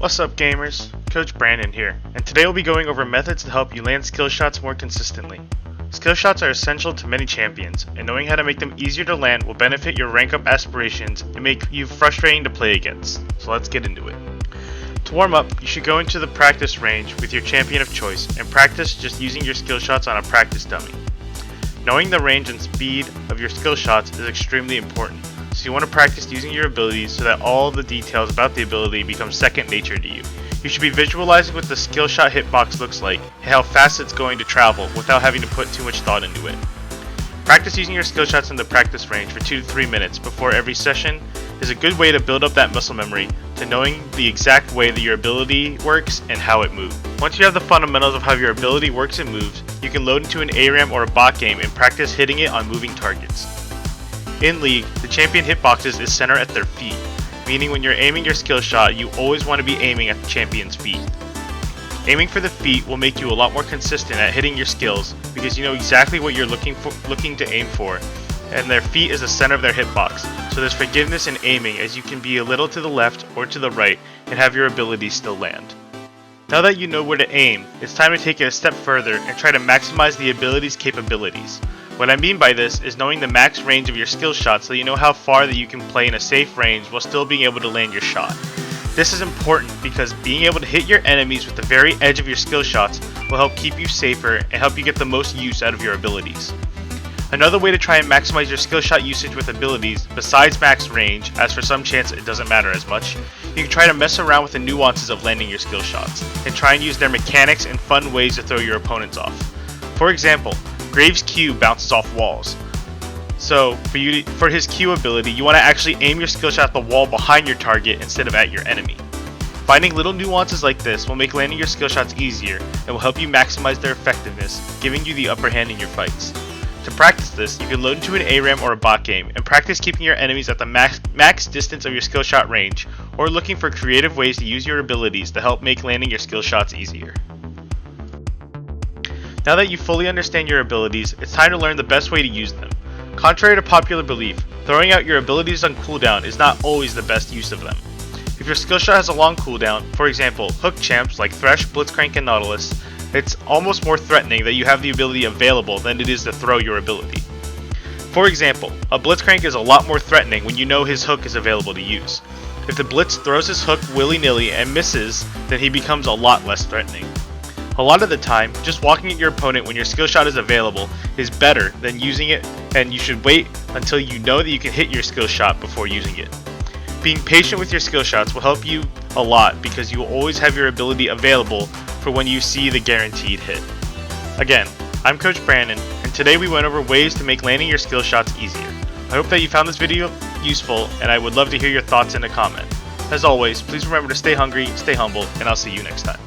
What's up gamers? Coach Brandon here, and today we'll be going over methods to help you land skill shots more consistently. Skill shots are essential to many champions, and knowing how to make them easier to land will benefit your rank up aspirations and make you frustrating to play against. So let's get into it. To warm up, you should go into the practice range with your champion of choice and practice just using your skill shots on a practice dummy. Knowing the range and speed of your skill shots is extremely important, so you want to practice using your abilities so that all the details about the ability become second nature to you. You should be visualizing what the skill shot hitbox looks like and how fast it's going to travel without having to put too much thought into it. Practice using your skill shots in the practice range for 2 to 3 minutes before every session is a good way to build up that muscle memory to knowing the exact way that your ability works and how it moves. Once you have the fundamentals of how your ability works and moves, you can load into an ARAM or a bot game and practice hitting it on moving targets. In League, the champion hitboxes is center at their feet, meaning when you're aiming your skill shot, you always want to be aiming at the champion's feet. Aiming for the feet will make you a lot more consistent at hitting your skills because you know exactly what you're looking to aim for, and their feet is the center of their hitbox, so there's forgiveness in aiming as you can be a little to the left or to the right and have your abilities still land. Now that you know where to aim, it's time to take it a step further and try to maximize the ability's capabilities. What I mean by this is knowing the max range of your skill shot so you know how far that you can play in a safe range while still being able to land your shot. This is important because being able to hit your enemies with the very edge of your skill shots will help keep you safer and help you get the most use out of your abilities. Another way to try and maximize your skill shot usage with abilities, besides max range, as for some chance it doesn't matter as much, you can try to mess around with the nuances of landing your skill shots, and try and use their mechanics and fun ways to throw your opponents off. For example, Graves' Q bounces off walls. So, for his Q ability, you want to actually aim your skill shot at the wall behind your target instead of at your enemy. Finding little nuances like this will make landing your skill shots easier and will help you maximize their effectiveness, giving you the upper hand in your fights. To practice this, you can load into an ARAM or a bot game and practice keeping your enemies at the max distance of your skill shot range, or looking for creative ways to use your abilities to help make landing your skill shots easier. Now that you fully understand your abilities, it's time to learn the best way to use them. Contrary to popular belief, throwing out your abilities on cooldown is not always the best use of them. If your skill shot has a long cooldown, for example, hook champs like Thresh, Blitzcrank, and Nautilus, it's almost more threatening that you have the ability available than it is to throw your ability. For example, a Blitzcrank is a lot more threatening when you know his hook is available to use. If the Blitz throws his hook willy-nilly and misses, then he becomes a lot less threatening. A lot of the time, just walking at your opponent when your skill shot is available is better than using it, and you should wait until you know that you can hit your skill shot before using it. Being patient with your skill shots will help you a lot because you will always have your ability available for when you see the guaranteed hit. Again, I'm Coach Brandon, and today we went over ways to make landing your skill shots easier. I hope that you found this video useful, and I would love to hear your thoughts in a comment. As always, please remember to stay hungry, stay humble, and I'll see you next time.